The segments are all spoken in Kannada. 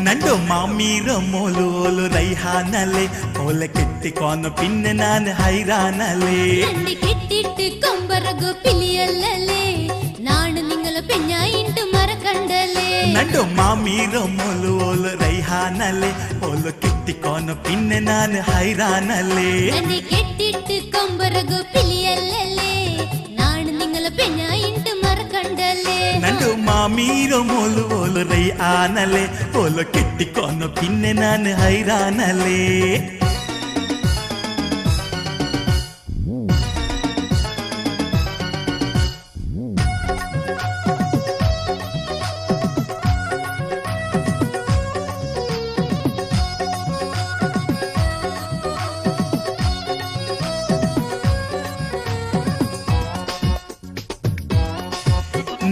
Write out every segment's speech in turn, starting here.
ನಂಡು ಮಾಮೀರ ಮೋಲು ರೈಹಾನಲೆ ಓಲ ಕೆತ್ತಿಕೋನ ಪಿನ್ನೆ ನಾನು ಹೈರಾನಲೆ കെട്ടിട്ട് കൊമ്പറകു പിലിയല്ലല്ലേ നാണ് നിങ്ങളെ പെഞ്ഞായിട്ട് മറക്കണ്ടല്ലേ ನಂಡು ಮಾಮೀರ ಮೋಲು ರೈಹಾನಲೆ ಓಲ ಕೆತ್ತಿಕೋನ ಪಿನ್ನೆ ನಾನು ಹೈರಾನಲೆ കെട്ടിട്ട് കൊമ്പറകു പിലിയല്ലല്ലേ നാണ് നിങ്ങളെ പെഞ്ഞായിട്ട് മറക്കണ്ടല്ലേ ನಂಡು ಮಾಮೀರ ಮೋಲು ರೈಹಾನಲೆ ಓಲ ಕೆತ್ತಿಕೋನ ಪಿನ್ನೆ ನಾನು ಹೈರಾನಲೆ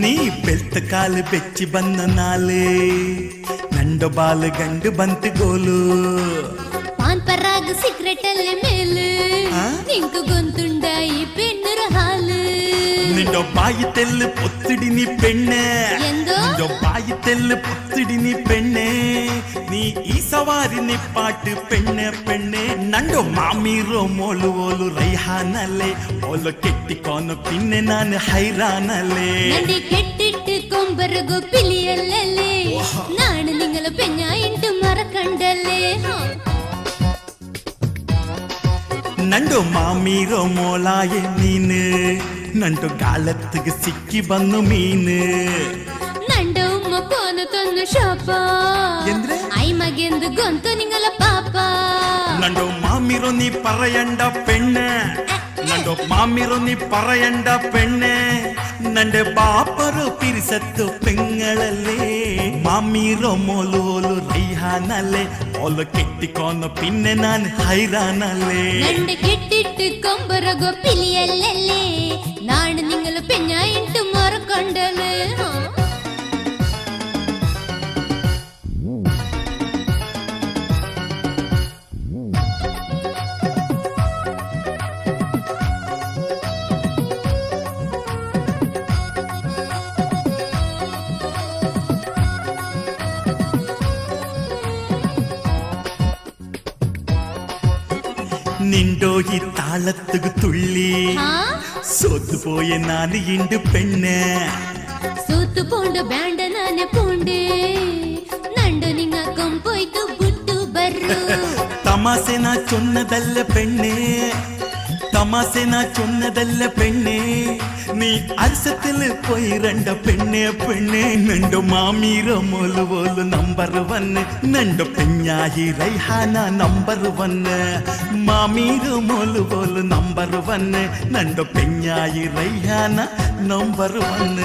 ನೀ ಬೆಲ್ತ ಕಾಲು ಬೆಚ್ಚಿ ಬಂದ ನಾಲೆ ನಂಡ ಬಾಲು ಗಂಡು ಬಂತು ಗೋಲು ಪಾನ್ ಪರಾಗ ಸಿಗರೆಟ್ ಅಲ್ಲೇ ಮೇಲು ನಿಂಕು ಗೊಂತುಂಡಾಯಿ ಪೆಣ್ಣರ ಹಾಲು ನಿಂಡ ಬಾಯಿ ತೆಲ್ಲು ಪೊತ್ತಿಡಿ ನೀ ಪೆಣ್ಣೆ ನಿಂಡ ಬಾಯಿ ತೆಲ್ಲು ಪೊತ್ತಿಡಿ ನೀ ಪೆಣ್ಣೆ ನೀ ಈ ಸವಾರಿ ನೀ ಪಾಟು ಪೆಣ್ಣೆ ಪೆಣ್ಣೆ ನಂಡು ಮಾಮೀರೋ ಮೋಲು ಓಲು ರೈಹಾನಲೆ ಓಲು ಕೆಟ್ಟಿಕೋನು ಪಿನ್ನೆ ನಾನು ಹೈರಾನಲೆ കെട്ടിട്ട് കൊമ്പറകു പിലിയല്ലല്ലേ നാണ് നിങ്ങളെ പെഞ്ഞായിട്ട് മറക്കണ്ടല്ലേ ನಂಡು ಮಾಮೀರೋ ಮೋಲಾಯೆ ನೀನು ನಂಡು ಗಾಳತ್ತಿಗೆ ಸಿಕ್ಕಿ ಬಂದು ಮೀನು ನಂಡ ಉಮ್ಮ ಪೋನ ತೊಂದು ಶಾಪ ಎಂದ್ರೆ ಐ ಮಗೆಂದು ಗೊಂತು ನಿಂಗಲ ಪಾಪ ನಂಡು ಮಾಮೀರೋ ನೀ ಪರಯಂಡ ಪೆಣ್ಣೆ ನಂಡು ಮಾಮೀರೋ ನೀ ಪರಯಂಡ ಪೆಣ್ಣೆ ನಂಡೆ ಬಾಪರು ಪಿರಿಸತ್ತು ಪೆಂಗಳಲ್ಲೇ ಮಾಮೀರೋ ಮೋಲು ರೈಹಾನಲೆ ಓಲು ಕೆಟ್ಟಿಕೋನ ಪಿನ್ನೆ ನಾನು ಹೈರಾನಲೆ കെട്ടിട്ട് കൊമ്പറകു പിലിയല്ലല്ലേ നാണ് നിങ്ങളെ പെഞ്ഞായിട്ട് മറക്കണ്ടല്ലേ നിണ്ടോ ഈ താളത്തുക തുള്ളി സോത്തു പോയ നാല് ഇണ്ട് പെണ്ണ് സൂത്തു പോണ്ട് ബാണ്ട നാനെ പോണ്ട് നണ്ടു നിങ്ങക്കും പോയിത്തു ബുട്ടു ബർരു തമാസെ നാ ചൊന്നതല്ല പെണ്ണ് തമാസെ നാ ചൊന്നതല്ല പെണ്ണ് നീ അരസത്തില് പോയി രണ്ട പെണ്ണെ പെണ്ണെ ನಂಡು ಮಾಮೀರೋ ಮೋಲು ಓಲು number one ನಂಡು ಪೆഞ്ഞായി ರೈಹಾನ number one ಮಾಮೀರೋ Molu ಓಲು ನಂಬರ್ ಒನ್ ನಂಡು ಪೆഞ്ഞായി ರೈಹಾನ ನಂಬರ್ ಒನ್